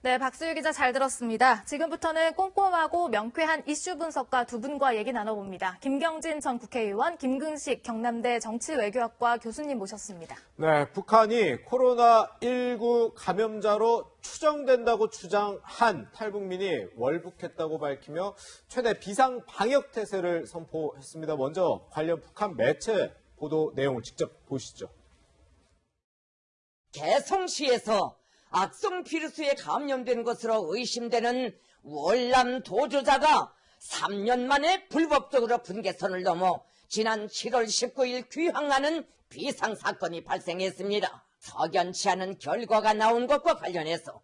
네, 박수유 기자 잘 들었습니다. 지금부터는 꼼꼼하고 명쾌한 이슈 분석과 두 분과 얘기 나눠봅니다. 김경진 전 국회의원, 김근식 경남대 정치외교학과 교수님 모셨습니다. 네, 북한이 코로나19 감염자로 추정된다고 주장한 탈북민이 월북했다고 밝히며 최대 비상 방역 태세를 선포했습니다. 먼저 관련 북한 매체 보도 내용을 직접 보시죠. 개성시에서 악성 비루스에 감염된 것으로 의심되는 월남 도주자가 3년 만에 불법적으로 분계선을 넘어 지난 7월 19일 귀향하는 비상사건이 발생했습니다. 석연치 않은 결과가 나온 것과 관련해서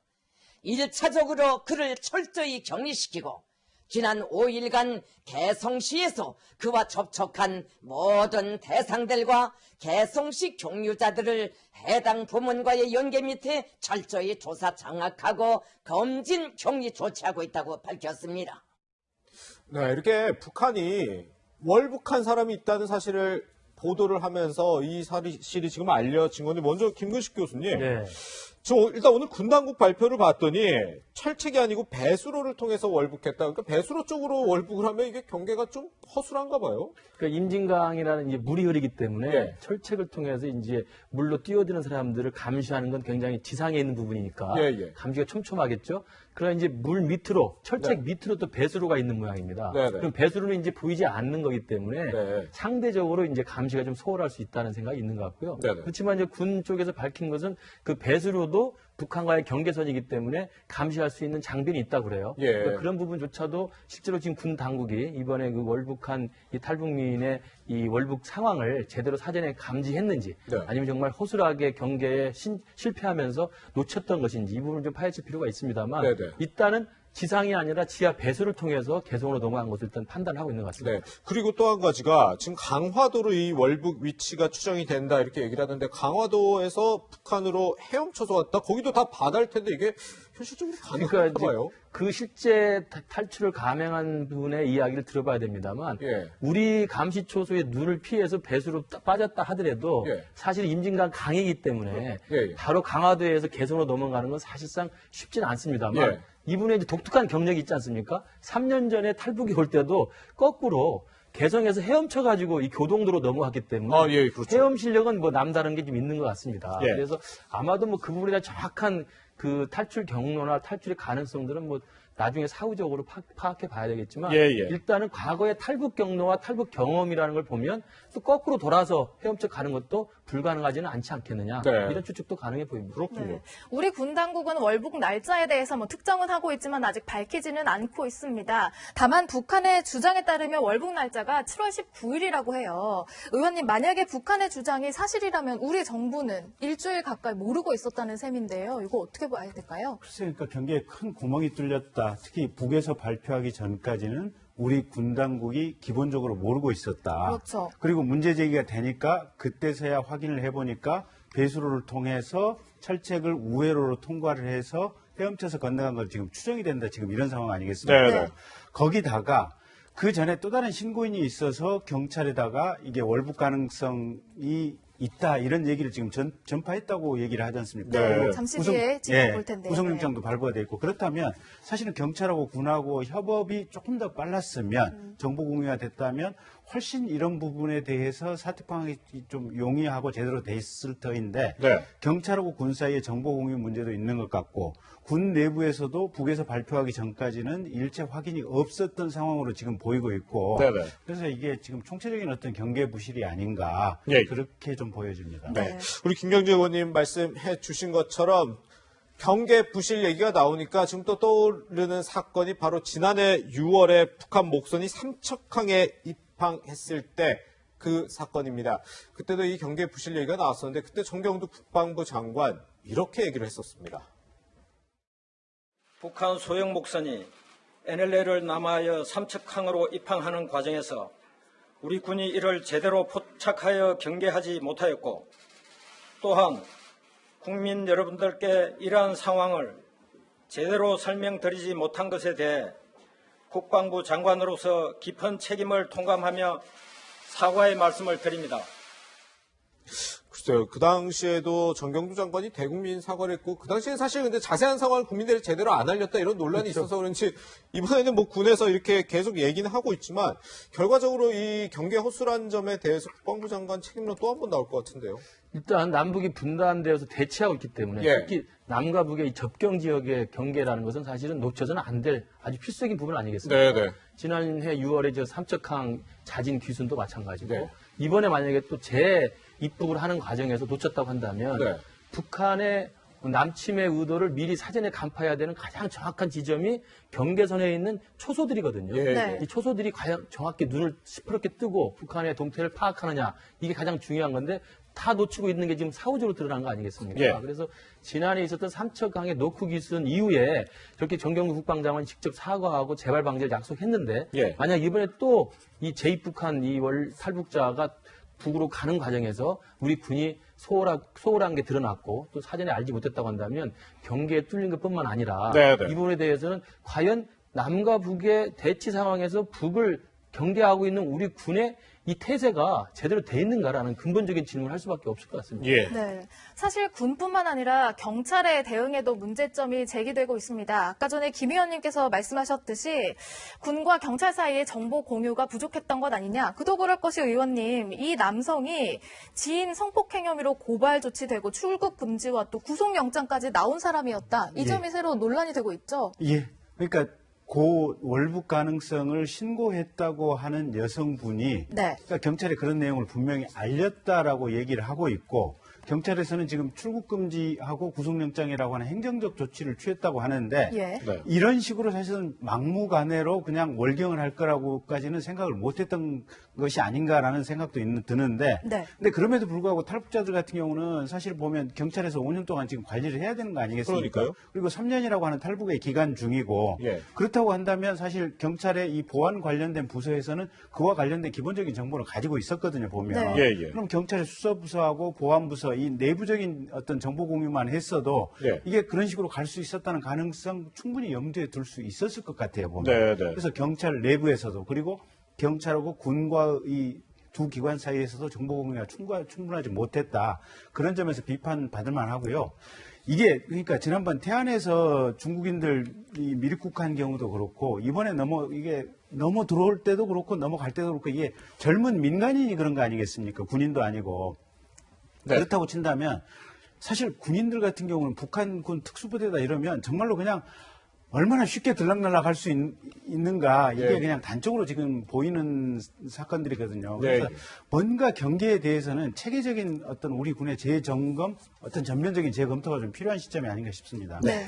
1차적으로 그를 철저히 격리시키고 지난 5일간 개성시에서 그와 접촉한 모든 대상들과 개성시 경유자들을 해당 부문과의 연계 밑에 철저히 조사 장악하고 검진 격리 조치하고 있다고 밝혔습니다. 네, 이렇게 북한이 월북한 사람이 있다는 사실을 보도를 하면서 이 사실이 지금 알려진 건데 먼저 김근식 교수님. 네. 일단 오늘 군 당국 발표를 봤더니 철책이 아니고 배수로를 통해서 월북했다. 그러니까 배수로 쪽으로 월북을 하면 이게 경계가 좀 허술한가 봐요. 그러니까 임진강이라는 이제 물이 흐르기 때문에 예. 철책을 통해서 이제 물로 뛰어드는 사람들을 감시하는 건 굉장히 지상에 있는 부분이니까 예. 감시가 촘촘하겠죠. 그러나 이제 물 밑으로 철책 네. 밑으로 또 배수로가 있는 모양입니다. 네네. 그럼 배수로는 이제 보이지 않는 거기 때문에 네. 상대적으로 이제 감시가 좀 소홀할 수 있다는 생각이 있는 것 같고요. 네네. 그렇지만 이제 군 쪽에서 밝힌 것은 그 배수로도 북한과의 경계선이기 때문에 감시할 수 있는 장비는 있다고 그래요. 예. 그러니까 그런 부분조차도 실제로 지금 군 당국이 이번에 그 월북한 이 탈북민의 이 월북 상황을 제대로 사전에 감지했는지 네. 아니면 정말 허술하게 경계에 실패하면서 놓쳤던 것인지 이 부분을 좀 파헤칠 필요가 있습니다만 네네. 일단은 지상이 아니라 지하 배수를 통해서 개성으로 넘어간 것을 일단 판단하고 있는 것 같습니다. 네. 그리고 또 한 가지가 지금 강화도로 이 월북 위치가 추정이 된다 이렇게 얘기를 하는데 강화도에서 북한으로 헤엄쳐서 왔다. 거기도 다 바다일 텐데 이게 현실적으로 가능한가 봐요. 그 실제 탈출을 감행한 분의 이야기를 들어봐야 됩니다만 예. 우리 감시초소의 눈을 피해서 배수로 빠졌다 하더라도 예. 사실 임진강 강이기 때문에 예. 바로 강화도에서 개성으로 넘어가는 건 사실상 쉽지는 않습니다만 예. 이분의 이제 독특한 경력이 있지 않습니까? 3년 전에 탈북이 올 때도 거꾸로 개성에서 헤엄쳐가지고 이 교동도로 넘어갔기 때문에 예, 그렇죠. 헤엄 실력은 뭐 남다른 게 좀 있는 것 같습니다. 예. 그래서 아마도 뭐 그 부분에 대한 정확한 그 탈출 경로나 탈출의 가능성들은 뭐 나중에 사후적으로 파악해 봐야 되겠지만 예. 일단은 과거의 탈북 경로와 탈북 경험이라는 걸 보면 또 거꾸로 돌아서 헤엄쳐 가는 것도 불가능하지는 않지 않겠느냐 네. 이런 추측도 가능해 보입니다. 그렇군요. 네. 우리 군 당국은 월북 날짜에 대해서 특정은 하고 있지만 아직 밝히지는 않고 있습니다. 다만 북한의 주장에 따르면 월북 날짜가 7월 19일이라고 해요. 의원님, 만약에 북한의 주장이 사실이라면 우리 정부는 일주일 가까이 모르고 있었다는 셈인데요. 이거 어떻게 봐야 될까요? 글쎄, 그러니까 경계에 큰 구멍이 뚫렸다. 특히 북에서 발표하기 전까지는 우리 군 당국이 기본적으로 모르고 있었다. 그렇죠. 그리고 문제 제기가 되니까 그때서야 확인을 해보니까 배수로를 통해서 철책을 우회로로 통과를 해서 헤엄쳐서 건너간 걸 지금 추정이 된다. 지금 이런 상황 아니겠습니까? 네. 거기다가 그 전에 또 다른 신고인이 있어서 경찰에다가 이게 월북 가능성이 있다 이런 얘기를 지금 전파했다고 얘기를 하지 않습니까? 네, 그리고 잠시 뒤에 짚어볼 텐데요. 구속영장도 발부가 있고 그렇다면 사실은 경찰하고 군하고 협업이 조금 더 빨랐으면 정보 공유가 됐다면 훨씬 이런 부분에 대해서 사태 파악이 좀 용이하고 제대로 돼 있을 터인데 네. 경찰하고 군 사이에 정보 공유 문제도 있는 것 같고 군 내부에서도 북에서 발표하기 전까지는 일체 확인이 없었던 상황으로 지금 보이고 있고 네네. 그래서 이게 지금 총체적인 어떤 경계 부실이 아닌가 예. 그렇게 좀 보여집니다. 네. 우리 김경진 의원님 말씀해 주신 것처럼 경계 부실 얘기가 나오니까 지금 또 떠오르는 사건이 바로 지난해 6월에 북한 목선이 삼척항에 입항했을 때 그 사건입니다. 그때도 이 경계 부실 얘기가 나왔었는데 그때 정경두 국방부 장관 이렇게 얘기를 했었습니다. 북한 소형 목선이 NLL을 남하여 삼척항으로 입항하는 과정에서 우리 군이 이를 제대로 포착하여 경계하지 못하였고 또한 국민 여러분들께 이러한 상황을 제대로 설명드리지 못한 것에 대해 국방부 장관으로서 깊은 책임을 통감하며 사과의 말씀을 드립니다. 글쎄요. 그 당시에도 정경두 장관이 대국민 사과를 했고, 그 당시에 사실 근데 자세한 상황을 국민들이 제대로 안 알렸다 이런 논란이 있어서 그런지, 이번에는 뭐 군에서 이렇게 계속 얘기는 하고 있지만, 결과적으로 이 경계 허술한 점에 대해서 국방부 장관 책임론 또 한 번 나올 것 같은데요. 일단 남북이 분단되어서 대치하고 있기 때문에 예. 특히 남과 북의 이 접경 지역의 경계라는 것은 사실은 놓쳐서는 안 될 아주 필수적인 부분 아니겠습니까? 네네. 지난해 6월에 저 삼척항 자진 귀순도 마찬가지고 네. 이번에 만약에 또 재입국을 하는 과정에서 놓쳤다고 한다면 네. 북한의 남침의 의도를 미리 사전에 간파해야 되는 가장 정확한 지점이 경계선에 있는 초소들이거든요. 예, 네. 이 초소들이 과연 정확히 눈을 시퍼렇게 뜨고 북한의 동태를 파악하느냐 이게 가장 중요한 건데 다 놓치고 있는 게 지금 사후적으로 드러난 거 아니겠습니까? 예. 그래서 지난해 있었던 삼척강의 노크 기순 이후에 저렇게 정경두 국방장관이 직접 사과하고 재발 방지를 약속했는데 예. 만약 이번에 또 이 재입국한 이 탈북자가 북으로 가는 과정에서 우리 군이 소홀한 게 드러났고 또 사전에 알지 못했다고 한다면 경계에 뚫린 것뿐만 아니라 네네. 이 부분에 대해서는 과연 남과 북의 대치 상황에서 북을 경계하고 있는 우리 군의 이 태세가 제대로 돼 있는가라는 근본적인 질문을 할 수밖에 없을 것 같습니다. 예. 네. 사실 군뿐만 아니라 경찰의 대응에도 문제점이 제기되고 있습니다. 아까 전에 김 의원님께서 말씀하셨듯이 군과 경찰 사이에 정보 공유가 부족했던 것 아니냐. 그도 그럴 것이 의원님, 이 남성이 지인 성폭행 혐의로 고발 조치되고 출국 금지와 또 구속영장까지 나온 사람이었다. 이 점이 새로 논란이 되고 있죠. 예. 그러니까 고 월북 가능성을 신고했다고 하는 여성분이 네. 그러니까 경찰에 그런 내용을 분명히 알렸다라고 얘기를 하고 있고 경찰에서는 지금 출국 금지하고 구속영장이라고 하는 행정적 조치를 취했다고 하는데 예. 네. 이런 식으로 사실은 막무가내로 그냥 월경을 할 거라고까지는 생각을 못했던 것이 아닌가라는 생각도 드는데 네. 근데 그럼에도 불구하고 탈북자들 같은 경우는 사실 보면 경찰에서 5년 동안 지금 관리를 해야 되는 거 아니겠습니까? 그러니까요. 그리고 3년이라고 하는 탈북의 기간 중이고 예. 그렇다고 한다면 사실 경찰의 이 보안 관련된 부서에서는 그와 관련된 기본적인 정보를 가지고 있었거든요, 보면. 네. 예, 예. 그럼 경찰의 수사부서하고 보안부서 이 내부적인 어떤 정보 공유만 했어도 예. 이게 그런 식으로 갈 수 있었다는 가능성 충분히 염두에 둘 수 있었을 것 같아요, 보면. 네, 네. 그래서 경찰 내부에서도 그리고 경찰하고 군과 이 두 기관 사이에서도 정보 공유가 충분하지 못했다. 그런 점에서 비판받을 만하고요. 이게 그러니까 지난번 태안에서 중국인들이 미입국한 경우도 그렇고 이번에 이게 넘어 들어올 때도 그렇고 넘어갈 때도 그렇고 이게 젊은 민간인이 그런 거 아니겠습니까? 군인도 아니고. 네. 그렇다고 친다면 사실 군인들 같은 경우는 북한군 특수부대다 이러면 정말로 그냥 얼마나 쉽게 들락날락 할 수 있는가 이게 예. 그냥 단적으로 지금 보이는 사건들이거든요. 네. 그래서 뭔가 경계에 대해서는 체계적인 어떤 우리 군의 재점검, 어떤 전면적인 재검토가 좀 필요한 시점이 아닌가 싶습니다. 네.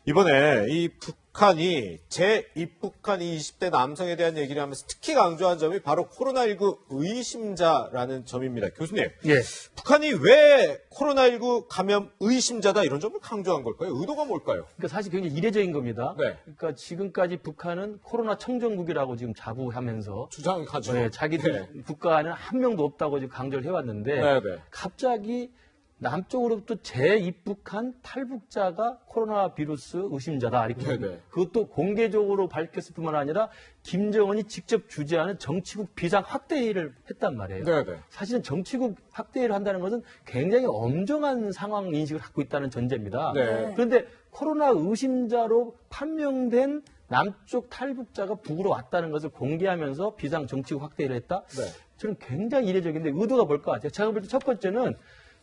이번에 이 북한이 재입북한 이 20대 남성에 대한 얘기를 하면서 특히 강조한 점이 바로 코로나19 의심자라는 점입니다. 교수님, 예. 북한이 왜 코로나19 감염 의심자다 이런 점을 강조한 걸까요? 의도가 뭘까요? 그러니까 사실 굉장히 이례적인 겁니다. 네. 그러니까 지금까지 북한은 코로나 청정국이라고 지금 자부하면서 주장하죠. 네, 자기들 국가에는 한 명도 없다고 지금 강조를 해왔는데 네, 네. 갑자기 남쪽으로부터 재입국한 탈북자가 코로나 바이러스 의심자다. 이렇게 네네. 그것도 공개적으로 밝혔을 뿐만 아니라 김정은이 직접 주재하는 정치국 비상 확대회의를 했단 말이에요. 네네. 사실은 정치국 확대회의를 한다는 것은 굉장히 엄정한 상황 인식을 갖고 있다는 전제입니다. 네. 그런데 코로나 의심자로 판명된 남쪽 탈북자가 북으로 왔다는 것을 공개하면서 비상 정치국 확대를 했다? 네. 저는 굉장히 이례적인데 의도가 뭘까? 제가 볼 때 첫 번째는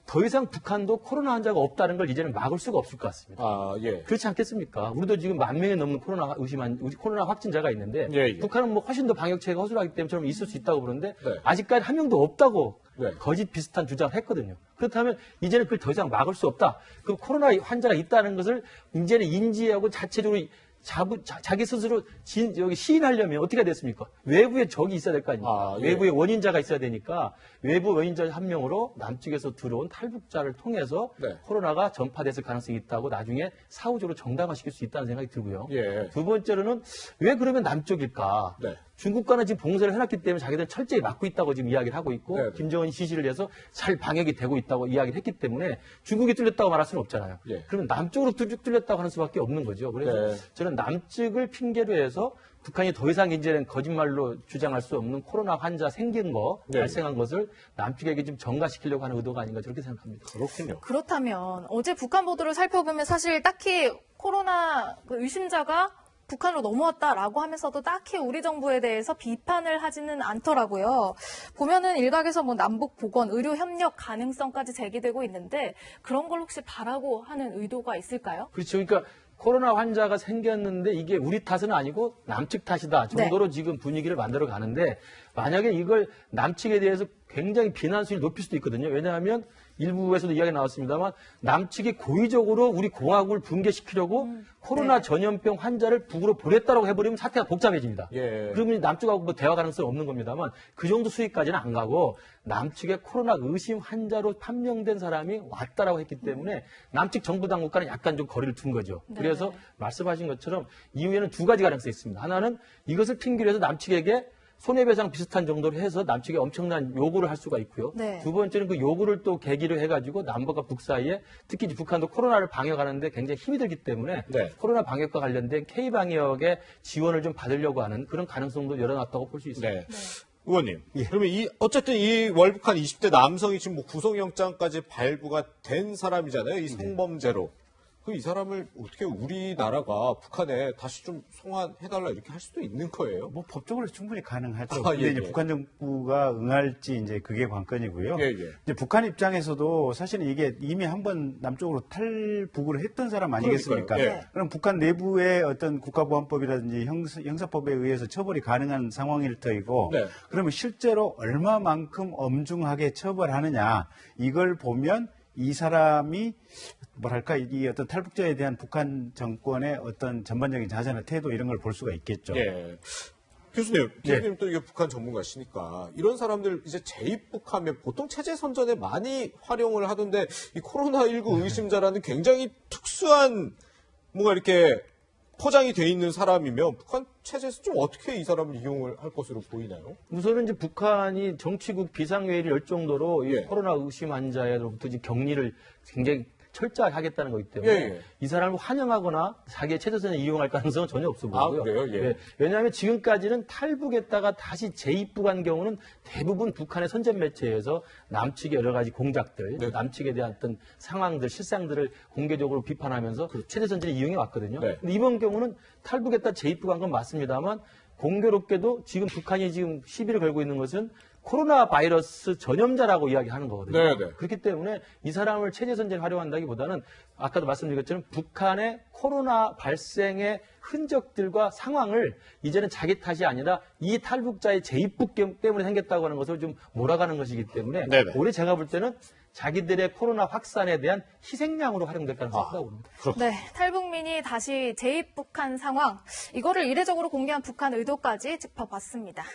더 이상 북한도 코로나 환자가 없다는 걸 이제는 막을 수가 없을 것 같습니다. 아, 예. 그렇지 않겠습니까? 우리도 지금 10,000명이 넘는 코로나 확진자가 있는데 예, 예. 북한은 뭐 훨씬 더 방역체계가 허술하기 때문에 좀 있을 수 있다고 그러는데 네. 아직까지 한 명도 없다고 네. 거짓 비슷한 주장을 했거든요. 그렇다면 이제는 그걸 더 이상 막을 수 없다. 그 코로나 환자가 있다는 것을 이제는 인지하고 자체적으로 자기 스스로 여기 시인하려면 어떻게 해야 됐습니까? 외부에 적이 있어야 될 거 아닙니까? 아, 예. 외부에 원인자가 있어야 되니까 외부 원인자 한 명으로 남쪽에서 들어온 탈북자를 통해서 네. 코로나가 전파됐을 가능성이 있다고 나중에 사후적으로 정당화시킬 수 있다는 생각이 들고요. 예. 두 번째로는 왜 그러면 남쪽일까? 네. 중국과는 지금 봉쇄를 해놨기 때문에 자기들은 철저히 막고 있다고 지금 이야기를 하고 있고 네. 김정은 지시를 해서 잘 방역이 되고 있다고 이야기를 했기 때문에 중국이 뚫렸다고 말할 수는 없잖아요. 예. 그러면 남쪽으로 뚫렸다고 하는 수밖에 없는 거죠. 그래서 네. 저는 남측을 핑계로 해서 북한이 더 이상 이제는 거짓말로 주장할 수 없는 코로나 환자 생긴 거, 네. 발생한 것을 남측에게 좀 전가시키려고 하는 의도가 아닌가 저렇게 생각합니다. 그렇군요. 그렇다면 어제 북한 보도를 살펴보면 사실 딱히 코로나 그 의심자가 북한으로 넘어왔다라고 하면서도 딱히 우리 정부에 대해서 비판을 하지는 않더라고요. 보면은 일각에서 뭐 남북 보건, 의료 협력 가능성까지 제기되고 있는데 그런 걸 혹시 바라고 하는 의도가 있을까요? 그렇죠. 그러니까 코로나 환자가 생겼는데 이게 우리 탓은 아니고 남측 탓이다 정도로 지금 분위기를 만들어 가는데 만약에 이걸 남측에 대해서 굉장히 비난 수위를 높일 수도 있거든요. 왜냐하면 일부에서도 이야기 나왔습니다만 남측이 고의적으로 우리 공화국을 붕괴시키려고 코로나 전염병 환자를 북으로 보냈다고 해버리면 사태가 복잡해집니다. 예. 그러면 남쪽하고 뭐 대화 가능성이 없는 겁니다만 그 정도 수위까지는 안 가고 남측에 코로나 의심 환자로 판명된 사람이 왔다라고 했기 때문에 남측 정부 당국과는 약간 좀 거리를 둔 거죠. 네. 그래서 말씀하신 것처럼 이후에는 두 가지 가능성이 있습니다. 하나는 이것을 핑계로 해서 남측에게 손해배상 비슷한 정도로 해서 남측에 엄청난 요구를 할 수가 있고요. 네. 두 번째는 그 요구를 또 계기로 해가지고 남북과 북 사이에 특히 이제 북한도 코로나를 방역하는데 굉장히 힘이 들기 때문에 네. 코로나 방역과 관련된 K방역의 지원을 좀 받으려고 하는 그런 가능성도 열어놨다고 볼 수 있습니다. 네. 의원님, 그러면 어쨌든 이 월북한 20대 남성이 지금 뭐 구속영장까지 발부가 된 사람이잖아요. 이 성범죄로. 이 사람을 어떻게 우리나라가 북한에 다시 좀 송환해달라 이렇게 할 수도 있는 거예요? 뭐 법적으로 충분히 가능하죠. 아, 근데 예, 이제 예. 북한 정부가 응할지 이제 그게 관건이고요. 예, 예. 이제 북한 입장에서도 사실은 이게 이미 한번 남쪽으로 탈북을 했던 사람 아니겠습니까? 그러니까요. 예. 그럼 북한 내부의 어떤 국가보안법이라든지 형사법에 의해서 처벌이 가능한 상황일 터이고, 네. 그러면 실제로 얼마만큼 엄중하게 처벌하느냐 이걸 보면 이 사람이 뭐랄까 이 어떤 탈북자에 대한 북한 정권의 어떤 전반적인 자세나 태도 이런 걸 볼 수가 있겠죠. 예. 교수님 또 이게 북한 전문가시니까 이런 사람들 이제 재입국하면 보통 체제 선전에 많이 활용을 하던데 이 코로나19 의심자라는 굉장히 특수한 뭔가 이렇게 포장이 돼 있는 사람이면 북한 체제에서 좀 어떻게 이 사람을 이용을 할 것으로 보이나요? 우선은 이제 북한이 정치국 비상회의를 열 정도로 이 예. 코로나 의심 환자로부터 이제 격리를 굉장히 철저하게 하겠다는 거기 때문에 예, 예. 이 사람을 환영하거나 자기의 체제선에 이용할 가능성은 전혀 없어 보고요. 아, 그래요? 예. 왜냐하면 지금까지는 탈북했다가 다시 재입국한 경우는 대부분 북한의 선전 매체에서 남측의 여러 가지 공작들, 네. 남측에 대한 어떤 상황들, 실상들을 공개적으로 비판하면서 체제 선전을 이용해 왔거든요. 네. 근데 이번 경우는 탈북했다 재입국한 건 맞습니다만 공교롭게도 지금 북한이 지금 시비를 걸고 있는 것은 코로나 바이러스 전염자라고 이야기하는 거거든요. 네네. 그렇기 때문에 이 사람을 체제 선전에 활용한다기보다는 아까도 말씀드린 것처럼 북한의 코로나 발생의 흔적들과 상황을 이제는 자기 탓이 아니라 이 탈북자의 재입국 때문에 생겼다고 하는 것을 좀 몰아가는 것이기 때문에 네네. 올해 제가 볼 때는 자기들의 코로나 확산에 대한 희생양으로 활용될 가능성이 크다고 봅니다. 네, 탈북민이 다시 재입국한 상황, 이거를 이례적으로 공개한 북한 의도까지 짚어봤습니다.